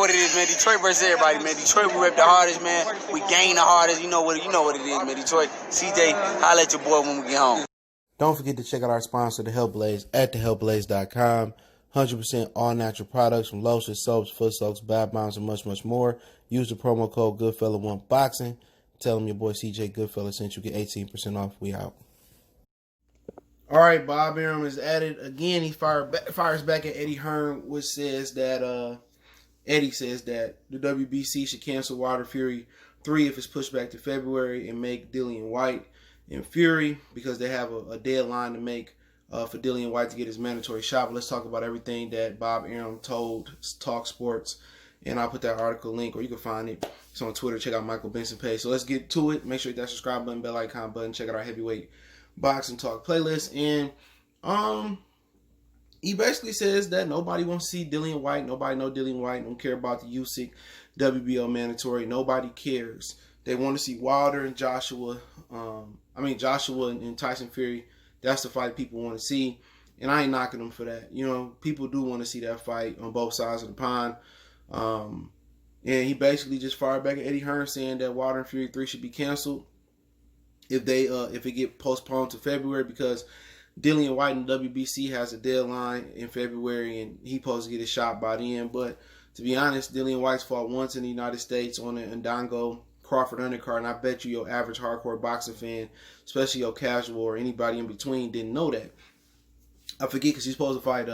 what it is, man. Detroit versus everybody, man. Detroit, we rep the hardest, man. We gain the hardest. You know what it is, man. Detroit, CJ, holla at your boy when we get home. Don't forget to check out our sponsor, The Health Blaze, at thehellblaze.com. 100% all natural products from lotions, soaps, foot soaks, bath bombs, and much, much more. Use the promo code Goodfella1Boxing. Tell them your boy CJ Goodfella sent you. Get 18% off. We out. All right, Bob Arum is at it again. He fires back at Eddie Hearn, which says that Eddie says that the WBC should cancel Wilder Fury 3 if it's pushed back to February and make Dillian Whyte and Fury because they have a deadline to make for Dillian Whyte to get his mandatory shot. But let's talk about everything that Bob Arum told Talk Sports, and I'll put that article link, or you can find it. It's on Twitter. Check out Michael Benson page. So let's get to it. Make sure you hit that subscribe button, bell icon button. Check out our heavyweight boxing talk playlist. And he basically says that nobody wants to see Dillian Whyte. Nobody know Dillian Whyte. Don't care about the Usyk WBO mandatory. Nobody cares. They want to see Wilder and Joshua. Joshua and Tyson Fury. That's the fight people want to see. And I ain't knocking them for that. You know, people do want to see that fight on both sides of the pond. And he basically just fired back at Eddie Hearn saying that Wilder and Fury 3 should be canceled if it get postponed to February, because Dillian Whyte in WBC has a deadline in February and he's supposed to get his shot by then. But to be honest, Dillian Whyte's fought once in the United States on an Ndango Crawford undercard, and I bet you your average hardcore boxing fan, especially your casual or anybody in between, didn't know that. I forget because he's supposed to fight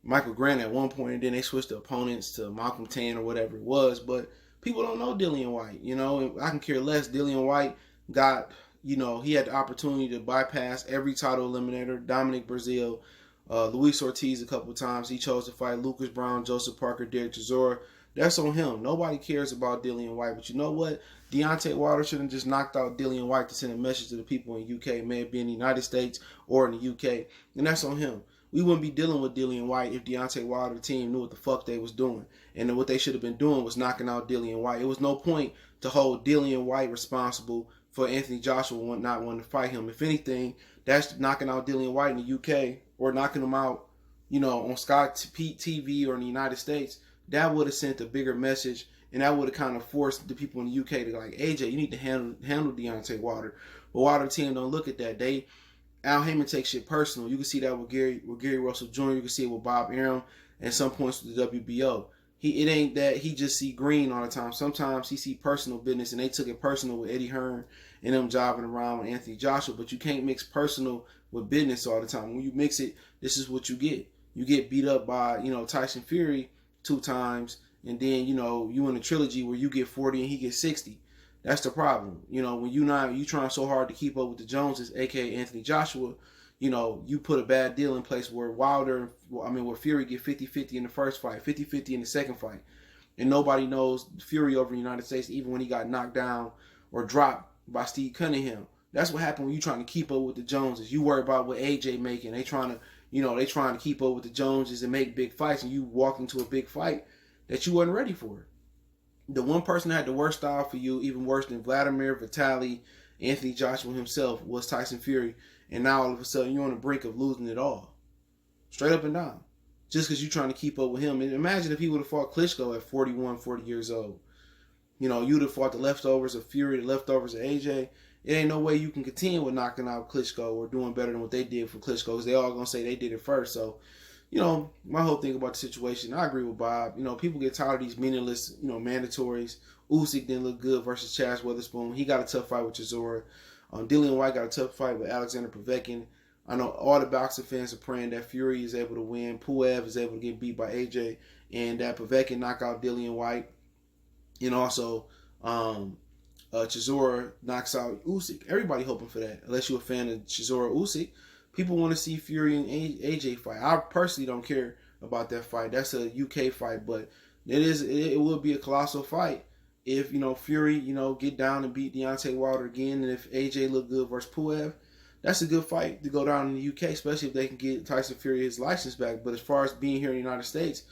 Michael Grant at one point, and then they switched the opponents to Malcolm Tan or whatever it was. But people don't know Dillian Whyte, you know, and I can care less. Dillian Whyte got, you know, he had the opportunity to bypass every title eliminator, Dominic Breazeale, Luis Ortiz a couple of times. He chose to fight Lucas Brown, Joseph Parker, Derek Chisora. That's on him. Nobody cares about Dillian Whyte. But you know what? Deontay Wilder should have just knocked out Dillian Whyte to send a message to the people in the UK. It may have been in the United States or in the UK. And that's on him. We wouldn't be dealing with Dillian Whyte if Deontay Wilder team knew what the fuck they was doing. And then what they should have been doing was knocking out Dillian Whyte. It was no point to hold Dillian Whyte responsible for Anthony Joshua not wanting to fight him. If anything, that's knocking out Dillian Whyte in the UK or knocking him out, you know, on Sky TV or in the United States. That would have sent a bigger message, and that would have kind of forced the people in the UK to like, AJ, you need to handle Deontay Wilder. But Wilder team don't look at that. Al Heyman takes shit personal. You can see that with Gary Russell Jr. You can see it with Bob Arum and some points with the WBO. It ain't that he just see green all the time. Sometimes he see personal business, and they took it personal with Eddie Hearn and them jobbing around with Anthony Joshua. But you can't mix personal with business all the time. When you mix it, this is what you get. You get beat up by, you know, Tyson Fury 2 times, and then, you know, you in a trilogy where you get 40 and he gets 60. That's the problem. You know, when you trying so hard to keep up with the Joneses, aka Anthony Joshua, you know, you put a bad deal in place where where Fury get 50-50 in the first fight, 50-50 in the second fight. And nobody knows Fury over in the United States, even when he got knocked down or dropped by Steve Cunningham. That's what happened when you trying to keep up with the Joneses. You worry about what AJ making. They trying to keep up with the Joneses and make big fights, and you walk into a big fight that you wasn't ready for. The one person that had the worst style for you, even worse than Vladimir, Vitaly, Anthony Joshua himself, was Tyson Fury. And now all of a sudden you're on the brink of losing it all. Straight up and down. Just because you're trying to keep up with him. And imagine if he would have fought Klitschko at 41, 40 years old. You know, you'd have fought the leftovers of Fury, the leftovers of AJ. It ain't no way you can continue with knocking out Klitschko or doing better than what they did for Klitschko, because they all going to say they did it first. So, you know, my whole thing about the situation, I agree with Bob. You know, people get tired of these meaningless, you know, mandatories. Usyk didn't look good versus Chaz Witherspoon. He got a tough fight with Chisora. Dillian Whyte got a tough fight with Alexander Povetkin. I know all the boxing fans are praying that Fury is able to win, Puev is able to get beat by AJ, and that Povetkin knock out Dillian Whyte. And also, Chisora knocks out Usyk. Everybody hoping for that, unless you're a fan of Chisora Usyk. People want to see Fury and AJ fight. I personally don't care about that fight. That's a UK fight, but it will be a colossal fight if, you know, Fury, you know, get down and beat Deontay Wilder again, and if AJ look good versus Puev, that's a good fight to go down in the UK, especially if they can get Tyson Fury his license back. But as far as being here in the United States,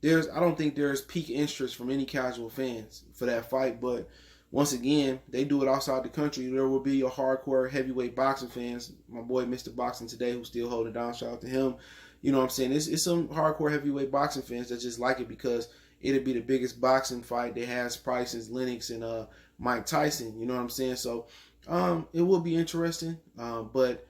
I don't think there's peak interest from any casual fans for that fight. But once again, they do it outside the country. There will be your hardcore heavyweight boxing fans. My boy Mr. Boxing Today, who's still holding down, shout out to him. You know what I'm saying? It's some hardcore heavyweight boxing fans that just like it because it'll be the biggest boxing fight that has Price and Lennox and Mike Tyson. You know what I'm saying? So it will be interesting. But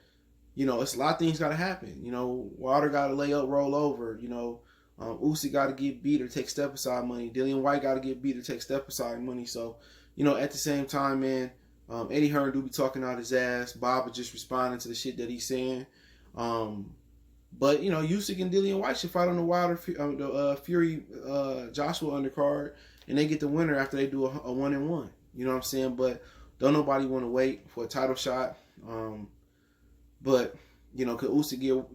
you know, it's a lot of things got to happen. You know, Wilder got to lay up, roll over. You know, Usyk got to get beat or take step aside money. Dillian Whyte got to get beat or take step aside money. So, you know, at the same time, man, Eddie Hearn do be talking out his ass. Bob is just responding to the shit that he's saying. But you know, Usyk and Dillian Whyte should fight on the Wilder Fury Joshua undercard, and they get the winner after they do a 1-1. You know what I'm saying? But don't nobody want to wait for a title shot. But, you know, could Usyk give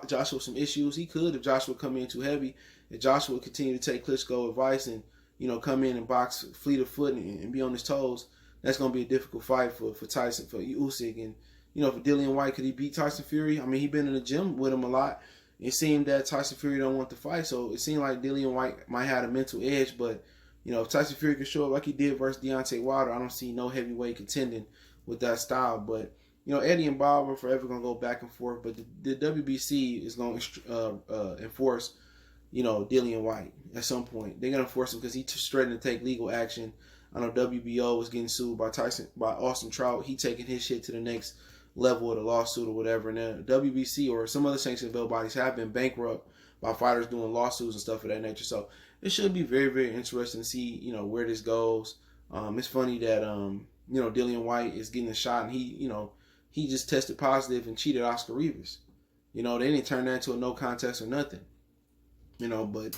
Joshua some issues? He could if Joshua come in too heavy. If Joshua continue to take Klitschko advice and, you know, come in and box fleet of foot and be on his toes, that's going to be a difficult fight for Tyson, for Usyk. And, you know, for Dillian Whyte, could he beat Tyson Fury? I mean, he been in the gym with him a lot. It seemed that Tyson Fury don't want to fight, so it seemed like Dillian Whyte might have a mental edge. But, you know, if Tyson Fury can show up like he did versus Deontay Wilder, I don't see no heavyweight contending with that style. But, you know, Eddie and Bob are forever going to go back and forth, but the WBC is going to enforce, you know, Dillian Whyte at some point. They're going to enforce him because he's threatening to take legal action. I know WBO was getting sued by Austin Trout. He taking his shit to the next level of the lawsuit or whatever. And then WBC or some other sanctioned belt bodies have been bankrupt by fighters doing lawsuits and stuff of that nature. So it should be very, very interesting to see, you know, where this goes. It's funny that, you know, Dillian Whyte is getting a shot and he just tested positive and cheated Oscar Rivas. You know, they didn't turn that into a no contest or nothing. You know, but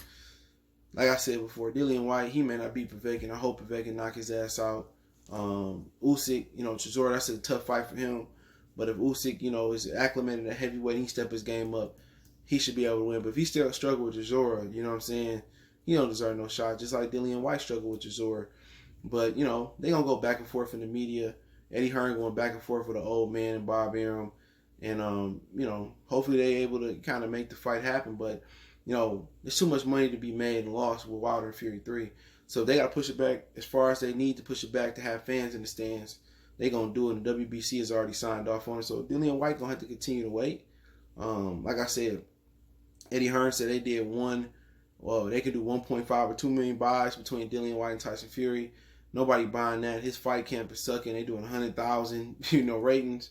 like I said before, Dillian Whyte, he may not beat Povetkin. I hope Povetkin knock his ass out. Usyk, you know, Chisora, that's a tough fight for him. But if Usyk, you know, is acclimated at heavyweight and he step his game up, he should be able to win. But if he still struggle with Chisora, you know what I'm saying, he don't deserve no shot. Just like Dillian Whyte struggled with Chisora. But, you know, they going to go back and forth in the media. Eddie Hearn going back and forth with an old man and Bob Arum. And, you know, hopefully they're able to kind of make the fight happen. But, you know, there's too much money to be made and lost with Wilder and Fury 3. So they got to push it back as far as they need to push it back to have fans in the stands. They're going to do it, and the WBC has already signed off on it. So Dillian Whyte going to have to continue to wait. Like I said, Eddie Hearn said they did they could do 1.5 or 2 million buys between Dillian Whyte and Tyson Fury. Nobody buying that. His fight camp is sucking. They doing 100,000, you know, ratings.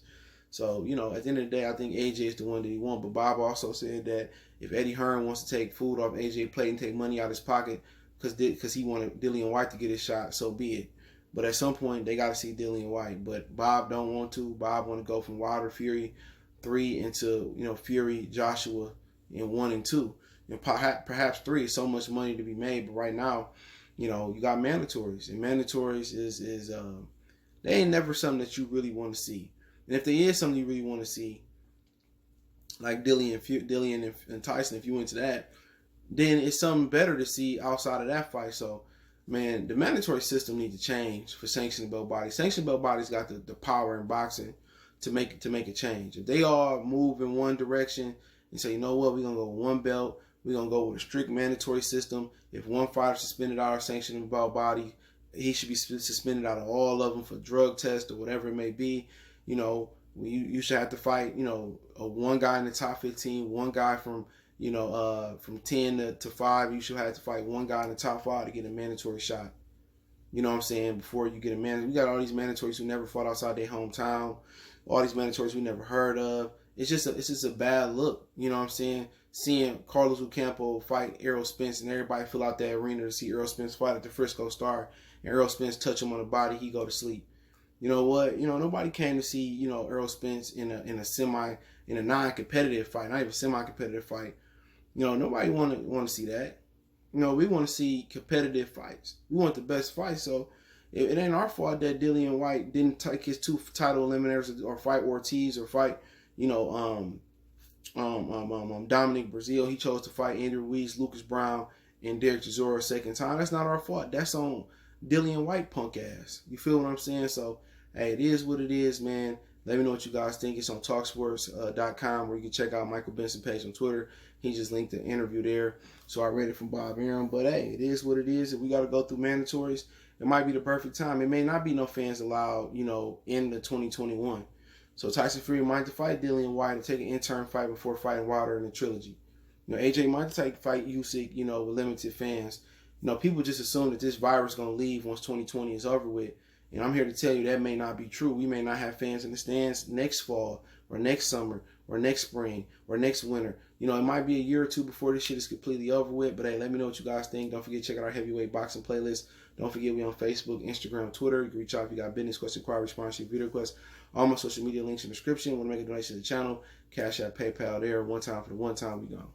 So, you know, at the end of the day, I think AJ is the one that he won. But Bob also said that if Eddie Hearn wants to take food off AJ plate and take money out of his pocket because he wanted Dillian Whyte to get his shot, so be it. But at some point, they got to see Dillian Whyte. But Bob don't want to. Bob want to go from Wilder Fury 3 into, you know, Fury Joshua in 1 and 2. And perhaps 3 is so much money to be made. But right now, you know, you got mandatories. And mandatories is they ain't never something that you really want to see. And if there is something you really want to see, like Dillian and Tyson, if you went to that, then it's something better to see outside of that fight. So, man, the mandatory system needs to change for sanctioned belt bodies. Sanctioned belt bodies got the power in boxing to make a change. If they all move in one direction and say, you know what, we're going to go with one belt, we're going to go with a strict mandatory system. If one fighter suspended out of sanctioned belt body, he should be suspended out of all of them for drug tests or whatever it may be. You know, you should have to fight, you know, one guy in the top 15, one guy from 10 to 5. You should have to fight one guy in the top 5 to get a mandatory shot. You know what I'm saying? Before you get a mandatory. We got all these mandatories who never fought outside their hometown. All these mandatories we never heard of. It's just a bad look. You know what I'm saying? Seeing Carlos Ocampo fight Errol Spence and everybody fill out that arena to see Errol Spence fight at the Frisco Star, and Errol Spence touch him on the body, he go to sleep. You know what? You know, nobody came to see, you know, Errol Spence in a non-competitive fight, not even semi-competitive fight. You know, nobody want to see that. You know, we want to see competitive fights. We want the best fight. So it ain't our fault that Dillian Whyte didn't take his 2 title eliminators or fight Ortiz or fight, you know, Dominic Brazil. He chose to fight Andy Ruiz, Lucas Brown, and Derek Chisora a second time. That's not our fault. That's on Dillian Whyte punk ass. You feel what I'm saying? So, hey, it is what it is, man. Let me know what you guys think. It's on Talksports.com where you can check out Michael Benson page on Twitter. He just linked the interview there. So I read it from Bob Arum. But, hey, it is what it is. If we got to go through mandatories, it might be the perfect time. It may not be no fans allowed, you know, in the 2021. So Tyson Fury might have to fight Dillian Whyte and take an interim fight before fighting Wilder in the Trilogy. You know, AJ might have to fight Usyk, you know, with limited fans. You know, people just assume that this virus is going to leave once 2020 is over with. And I'm here to tell you that may not be true. We may not have fans in the stands next fall or next summer or next spring or next winter. You know, it might be a year or two before this shit is completely over with. But hey, let me know what you guys think. Don't forget to check out our heavyweight boxing playlist. Don't forget we on Facebook, Instagram, Twitter. You can reach out if you got business questions, inquiry, sponsorship, video requests. All my social media links in the description. Want to make a donation to the channel? Cash App, PayPal there. One time for the one time. We gone.